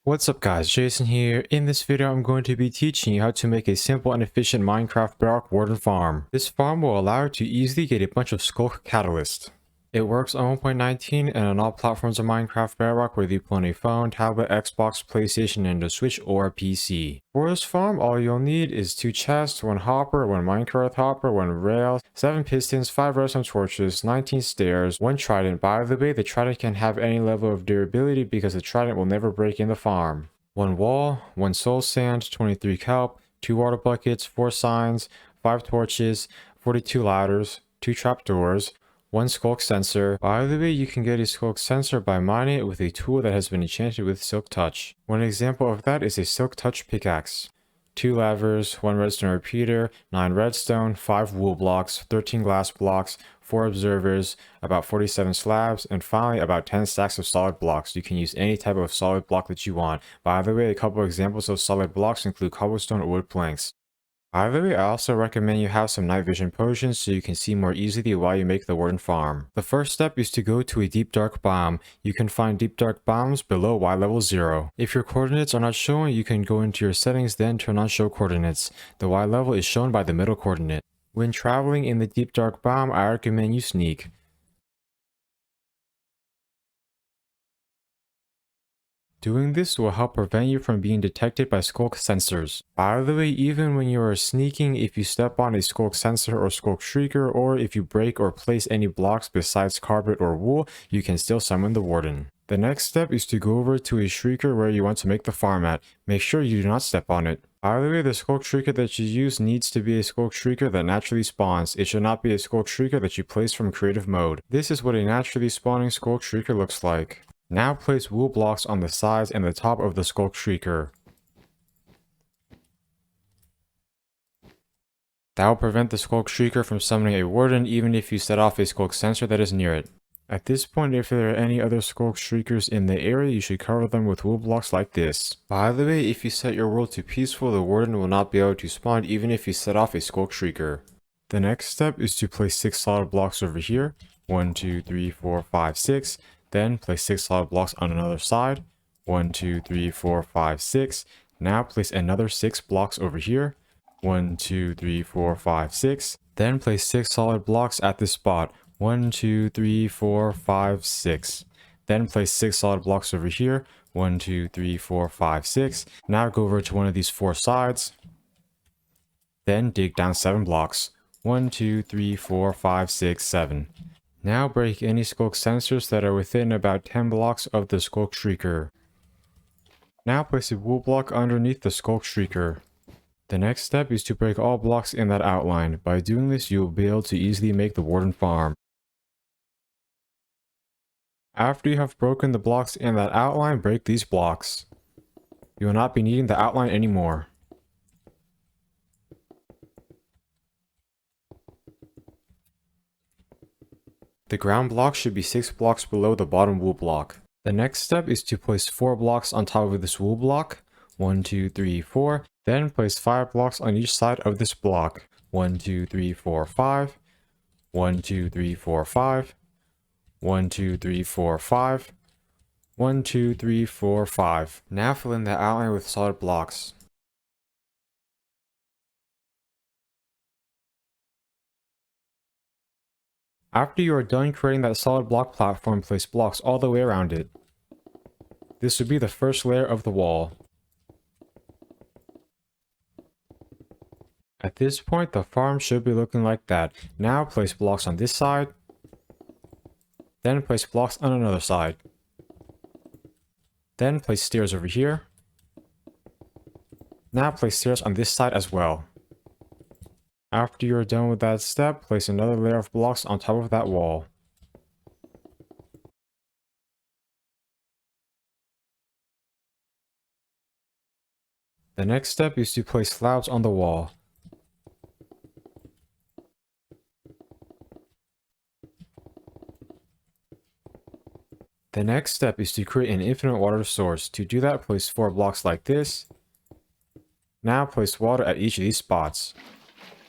What's up guys, Jason here. In this video I'm going to be teaching you how to make a simple and efficient Minecraft Bedrock Warden farm. This farm will allow you to easily get a bunch of Skulk Catalyst. It works on 1.19 and on all platforms of Minecraft Bedrock, whether you play on a phone, tablet, Xbox, PlayStation, Nintendo Switch, or a PC. For this farm, all you'll need is 2 chests, 1 hopper, 1 minecart hopper, 1 rail, 7 pistons, 5 redstone torches, 19 stairs, 1 trident. By the way, the trident can have any level of durability because the trident will never break in the farm. 1 wall, 1 soul sand, 23 kelp, 2 water buckets, 4 signs, 5 torches, 42 ladders, 2 trapdoors, 1 Skulk sensor. By the way, you can get a Skulk sensor by mining it with a tool that has been enchanted with Silk Touch. One example of that is a Silk Touch pickaxe. 2 levers, 1 redstone repeater, 9 redstone, 5 wool blocks, 13 glass blocks, 4 observers, about 47 slabs, and finally about 10 stacks of solid blocks. You can use any type of solid block that you want. By the way, a couple examples of solid blocks include cobblestone or wood planks. By the way, I also recommend you have some night vision potions so you can see more easily while you make the Warden farm. The first step is to go to a deep dark biome. You can find deep dark biomes below Y level 0. If your coordinates are not showing, you can go into your settings, then turn on show coordinates. The Y level is shown by the middle coordinate. When traveling in the deep dark biome, I recommend you sneak. Doing this will help prevent you from being detected by Skulk sensors. By the way, even when you are sneaking, if you step on a Skulk sensor or Skulk shrieker, or if you break or place any blocks besides carpet or wool, you can still summon the Warden. The next step is to go over to a shrieker where you want to make the farm at. Make sure you do not step on it. By the way, the Skulk shrieker that you use needs to be a Skulk shrieker that naturally spawns. It should not be a Skulk shrieker that you place from creative mode. This is what a naturally spawning Skulk shrieker looks like. Now place wool blocks on the sides and the top of the Skulk shrieker. That will prevent the Skulk shrieker from summoning a Warden even if you set off a Skulk sensor that is near it. At this point, if there are any other Skulk shriekers in the area, you should cover them with wool blocks like this. By the way, if you set your world to peaceful, the Warden will not be able to spawn even if you set off a Skulk shrieker. The next step is to place 6 solid blocks over here. 1, 2, 3, 4, 5, 6. Then place 6 solid blocks on another side. 1, 2, 3, 4, 5, 6. Now place another 6 blocks over here. 1, 2, 3, 4, 5, 6. Then place 6 solid blocks at this spot. 1, 2, 3, 4, 5, 6. Then place 6 solid blocks over here. 1, 2, 3, 4, 5, 6. Now go over to one of these 4 sides. Then dig down 7 blocks. 1, 2, 3, 4, 5, 6, 7. Now break any Skulk sensors that are within about 10 blocks of the Skulk shrieker. Now place a wool block underneath the Skulk shrieker. The next step is to break all blocks in that outline. By doing this, you will be able to easily make the Warden farm. After you have broken the blocks in that outline, break these blocks. You will not be needing the outline anymore. The ground block should be 6 blocks below the bottom wool block. The next step is to place 4 blocks on top of this wool block. 1, 2, 3, 4. Then place 5 blocks on each side of this block. 1, 2, 3, 4, 5. 1, 2, 3, 4, 5. 1, 2, 3, 4, 5. 1, 2, 3, 4, 5. Now fill in the outline with solid blocks. After you are done creating that solid block platform, place blocks all the way around it. This would be the first layer of the wall. At this point, the farm should be looking like that. Now place blocks on this side. Then place blocks on another side. Then place stairs over here. Now place stairs on this side as well. After you are done with that step, place another layer of blocks on top of that wall. The next step is to place slabs on the wall. The next step is to create an infinite water source. To do that, place 4 blocks like this. Now place water at each of these spots.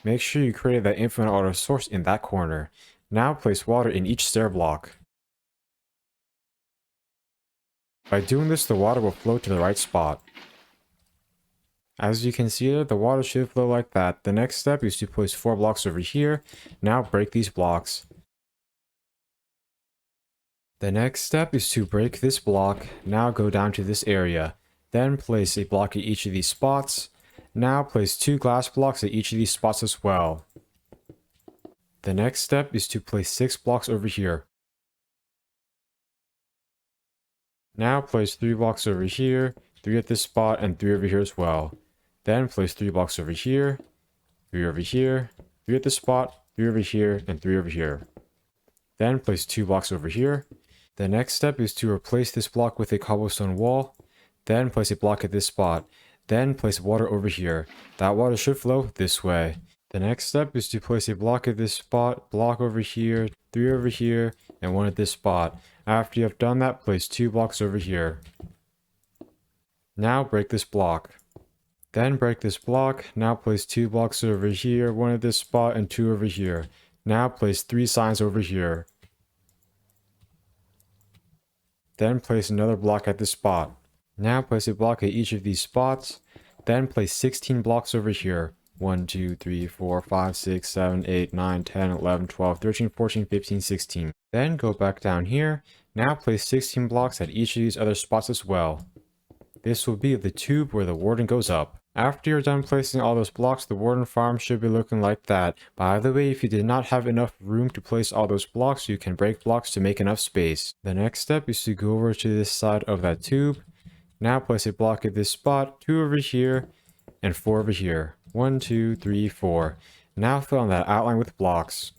Make sure you created that infinite water source in that corner. Now place water in each stair block. By doing this, the water will flow to the right spot. As you can see there, the water should flow like that. The next step is to place 4 blocks over here. Now break these blocks. The next step is to break this block. Now go down to this area. Then place a block at each of these spots. Now place 2 glass blocks at each of these spots as well. The next step is to place 6 blocks over here. Now place 3 blocks over here, 3 at this spot, and 3 over here as well. Then place 3 blocks over here, 3 over here, 3 at this spot, 3 over here, and 3 over here. Then place 2 blocks over here. The next step is to replace this block with a cobblestone wall. Then place a block at this spot. Then place water over here. That water should flow this way. The next step is to place a block at this spot, block over here, 3 over here, and 1 at this spot. After you have done that, place 2 blocks over here. Now break this block. Then break this block. Now place 2 blocks over here, 1 at this spot, and 2 over here. Now place 3 signs over here. Then place another block at this spot. Now place a block at each of these spots. Then place 16 blocks over here. 1, 2, 3, 4, 5, 6, 7, 8, 9, 10, 11, 12, 13, 14, 15, 16. Then go back down here. Now place 16 blocks at each of these other spots as well. This will be the tube where the warden goes up. After you're done placing all those blocks, the warden farm should be looking like that. By the way, if you did not have enough room to place all those blocks, you can break blocks to make enough space. The next step is to go over to this side of that tube. Now place a block at this spot, 2 over here, and 4 over here. 1, 2, 3, 4. Now fill in that outline with blocks.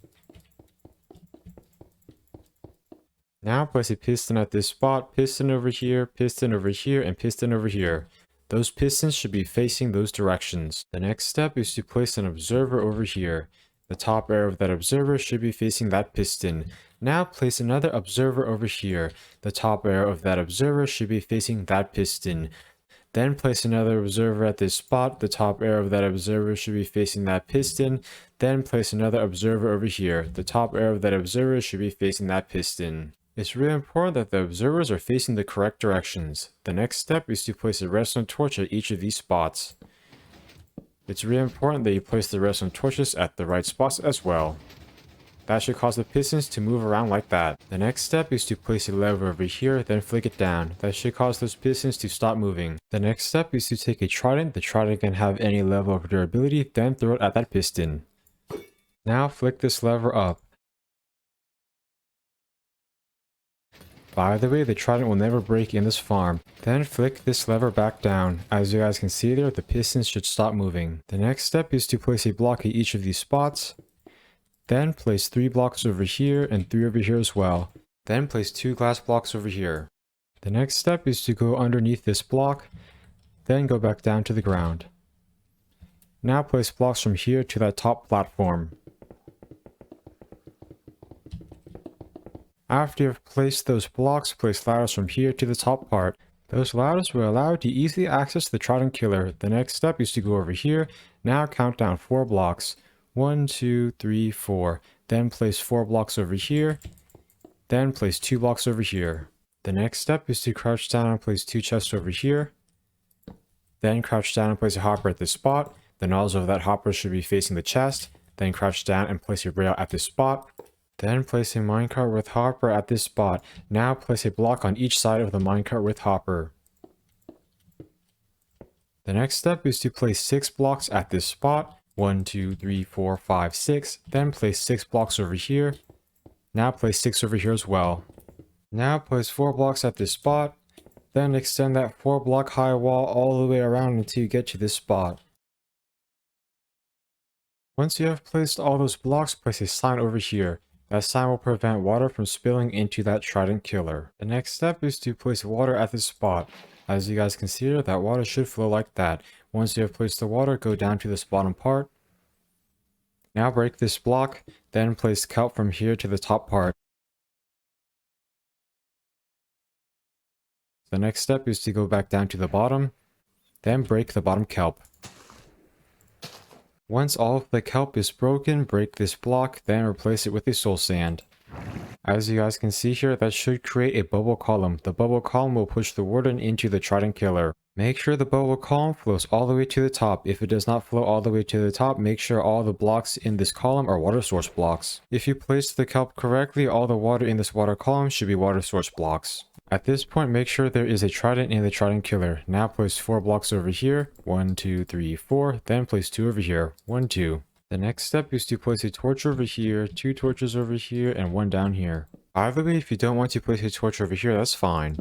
Now place a piston at this spot, piston over here, and piston over here. Those pistons should be facing those directions. The next step is to place an observer over here. The top arrow of that observer should be facing that piston. Now place another observer over here. The top arrow of that observer should be facing that piston. Then place another observer at this spot. The top arrow of that observer should be facing that piston. Then place another observer over here. The top arrow of that observer should be facing that piston. It's really important that the observers are facing the correct directions. The next step is to place a redstone torch at each of these spots. It's really important that you place the redstone torches at the right spots as well. That should cause the pistons to move around like that. The next step is to place a lever over here, then flick it down. That should cause those pistons to stop moving. The next step is to take a trident. The trident can have any level of durability, then throw it at that piston. Now flick this lever up. By the way, the trident will never break in this farm. Then flick this lever back down. As you guys can see there, the pistons should stop moving. The next step is to place a block at each of these spots. Then place 3 blocks over here and 3 over here as well. Then place 2 glass blocks over here. The next step is to go underneath this block, then go back down to the ground. Now place blocks from here to that top platform. After you've placed those blocks, place ladders from here to the top part. Those ladders will allow you to easily access the trident killer. The next step is to go over here. Now count down 4 blocks. 1, 2, 3, 4. Then place 4 blocks over here. Then place 2 blocks over here. The next step is to crouch down and place 2 chests over here. Then crouch down and place a hopper at this spot. The nozzle of that hopper should be facing the chest. Then crouch down and place your rail at this spot. Then place a minecart with hopper at this spot. Now place a block on each side of the minecart with hopper. The next step is to place 6 blocks at this spot. 1, 2, 3, 4, 5, 6. Then place 6 blocks over here. Now place 6 over here as well. Now place 4 blocks at this spot. Then extend that 4 block high wall all the way around until you get to this spot. Once you have placed all those blocks, place a sign over here. That sign will prevent water from spilling into that trident killer. The next step is to place water at this spot. As you guys can see here, that water should flow like that. Once you have placed the water, go down to this bottom part. Now break this block, then place kelp from here to the top part. The next step is to go back down to the bottom, then break the bottom kelp. Once all of the kelp is broken, break this block, then replace it with a soul sand. As you guys can see here, that should create a bubble column. The bubble column will push the warden into the trident killer. Make sure the bubble column flows all the way to the top. If it does not flow all the way to the top, make sure all the blocks in this column are water source blocks. If you place the kelp correctly, all the water in this water column should be water source blocks. At this point, make sure there is a trident in the trident killer. Now place 4 blocks over here. 1, 2, 3, 4. Then place 2 over here. 1, 2. The next step is to place a torch over here, 2 torches over here, and 1 down here. By the way, if you don't want to place a torch over here, that's fine.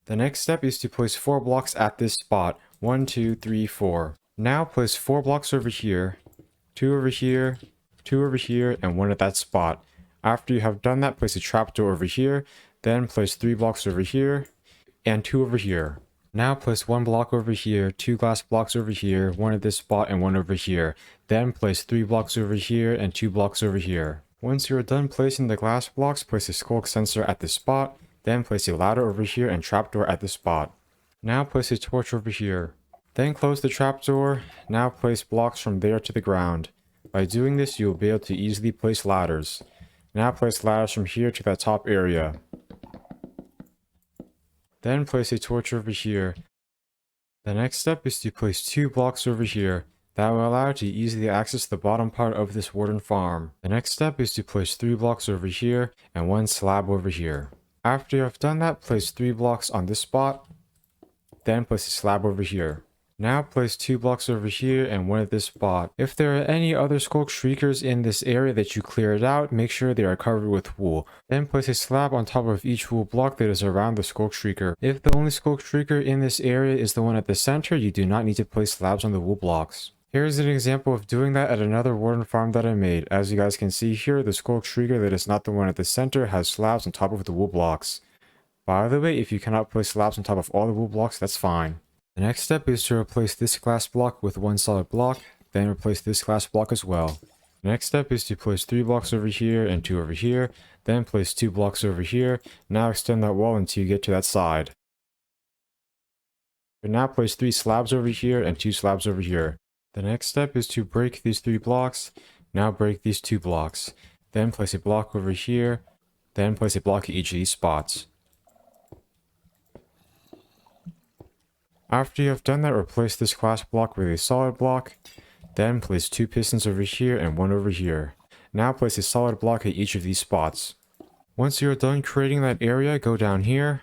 The next step is to place 4 blocks at this spot. 1, 2, 3, 4. Now place 4 blocks over here, 2 over here, 2 over here, and 1 at that spot. After you have done that, place a trapdoor over here, then place 3 blocks over here, and 2 over here. Now place 1 block over here, 2 glass blocks over here, 1 at this spot, and 1 over here. Then place 3 blocks over here, and 2 blocks over here. Once you are done placing the glass blocks, place a skulk sensor at this spot, then place a ladder over here and trapdoor at this spot. Now place a torch over here. Then close the trapdoor. Now place blocks from there to the ground. By doing this, you will be able to easily place ladders. Now place ladders from here to that top area. Then place a torch over here. The next step is to place 2 blocks over here. That will allow you to easily access the bottom part of this warden farm. The next step is to place 3 blocks over here and 1 slab over here. After you have done that, place 3 blocks on this spot. Then place a slab over here. Now place 2 blocks over here and 1 at this spot. If there are any other skulk shriekers in this area that you cleared out, make sure they are covered with wool. Then place a slab on top of each wool block that is around the skulk shrieker. If the only skulk shrieker in this area is the one at the center, you do not need to place slabs on the wool blocks. Here's an example of doing that at another warden farm that I made. As you guys can see here, the skulk shrieker that is not the one at the center has slabs on top of the wool blocks. By the way, if you cannot place slabs on top of all the wool blocks, that's fine. The next step is to replace this glass block with 1 solid block, then replace this glass block as well. The next step is to place 3 blocks over here and 2 over here, then place 2 blocks over here. Now extend that wall until you get to that side. And now place 3 slabs over here and 2 slabs over here. The next step is to break these 3 blocks. Now break these 2 blocks. Then place a block over here, then place a block at each of these spots. After you have done that, replace this glass block with a solid block. Then place 2 pistons over here and 1 over here. Now place a solid block at each of these spots. Once you are done creating that area, go down here.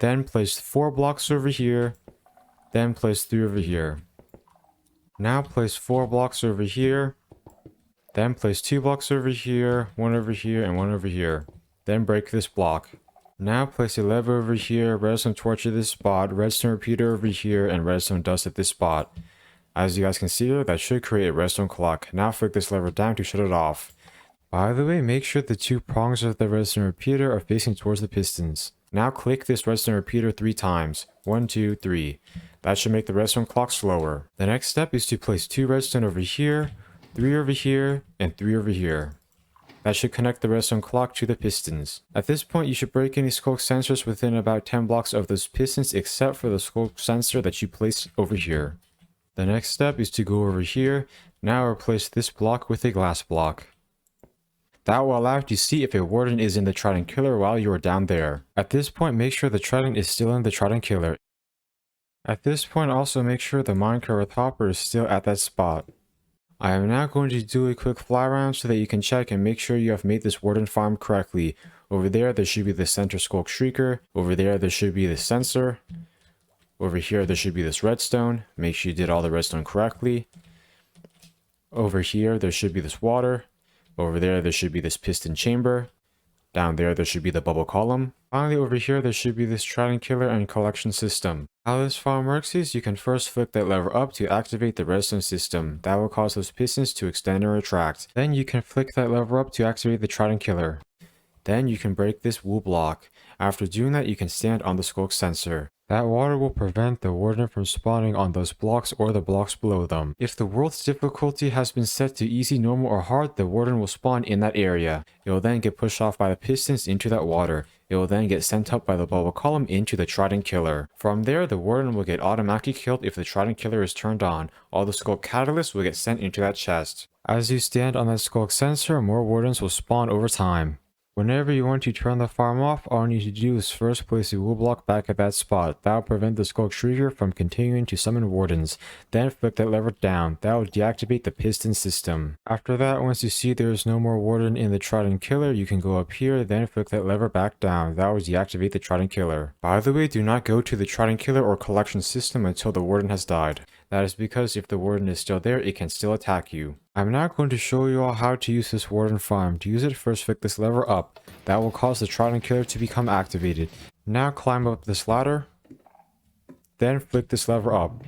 Then place 4 blocks over here. Then place 3 over here. Now place 4 blocks over here. Then place 2 blocks over here, 1 over here, and 1 over here. Then break this block. Now place a lever over here, redstone torch at this spot, redstone repeater over here, and redstone dust at this spot. As you guys can see here, that should create a redstone clock. Now flick this lever down to shut it off. By the way, make sure the 2 prongs of the redstone repeater are facing towards the pistons. Now click this redstone repeater 3 times. 1, 2, 3. That should make the redstone clock slower. The next step is to place 2 redstone over here, 3 over here, and 3 over here. That should connect the redstone clock to the pistons. At this point, you should break any skulk sensors within about 10 blocks of those pistons except for the skulk sensor that you placed over here. The next step is to go over here. Now replace this block with a glass block. That will allow you to see if a warden is in the trident killer while you are down there. At this point, make sure the trident is still in the trident killer. At this point, also make sure the minecart hopper is still at that spot. I am now going to do a quick fly around so that you can check and make sure you have made this warden farm correctly. Over there should be the center skulk shrieker. Over there should be the sensor. Over here there should be this redstone. Make sure you did all the redstone correctly. Over here there should be this water. Over there should be this piston chamber. Down there should be the bubble column. Finally, over here there should be this trident killer and collection system. How this farm works is you can first flick that lever up to activate the redstone system. That will cause those pistons to extend and retract. Then you can flick that lever up to activate the trident killer. Then you can break this wool block. After doing that, you can stand on the skulk sensor. That water will prevent the warden from spawning on those blocks or the blocks below them. If the world's difficulty has been set to easy, normal, or hard, the warden will spawn in that area. It will then get pushed off by the pistons into that water. It will then get sent up by the bubble column into the trident killer. From there, the warden will get automatically killed if the trident killer is turned on. All the skulk catalysts will get sent into that chest. As you stand on that skulk sensor, more wardens will spawn over time. Whenever you want to turn the farm off, all you need to do is first place a wool block back at that spot. That will prevent the Skulk Trigger from continuing to summon wardens. Then flick that lever down. That will deactivate the piston system. After that, once you see there is no more warden in the Trident Killer, you can go up here, then flick that lever back down. That will deactivate the Trident Killer. By the way, do not go to the Trident Killer or collection system until the warden has died. That is because if the warden is still there, it can still attack you. I'm now going to show you all how to use this warden farm. To use it, first flick this lever up. That will cause the Trident Killer to become activated. Now climb up this ladder. Then flick this lever up.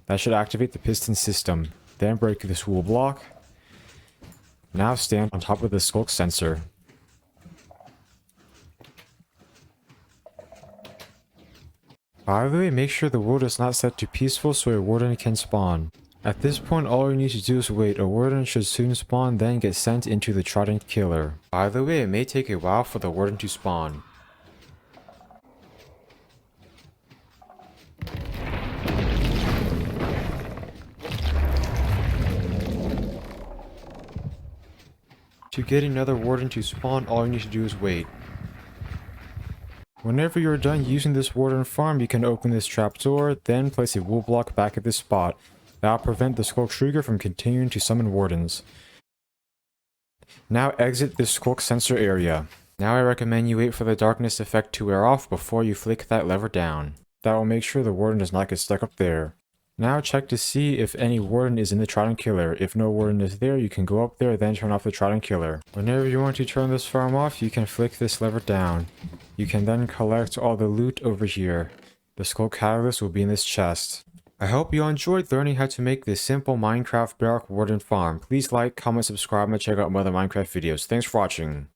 That should activate the piston system. Then break this wool block. Now stand on top of the Skulk sensor. By the way, make sure the world is not set to peaceful so a warden can spawn. At this point, all you need to do is wait. A warden should soon spawn, then get sent into the Trident Killer. By the way, it may take a while for the warden to spawn. To get another warden to spawn, all you need to do is wait. Whenever you're done using this warden farm, you can open this trapdoor, then place a wool block back at this spot. That will prevent the Skulk Trigger from continuing to summon wardens. Now exit this Skulk sensor area. Now I recommend you wait for the darkness effect to wear off before you flick that lever down. That will make sure the warden does not get stuck up there. Now check to see if any warden is in the Trident Killer. If no warden is there, you can go up there, then turn off the Trident Killer. Whenever you want to turn this farm off, you can flick this lever down. You can then collect all the loot over here. The Skulk Catalyst will be in this chest. I hope you enjoyed learning how to make this simple Minecraft Bedrock Warden farm. Please like, comment, subscribe, and check out my other Minecraft videos. Thanks for watching.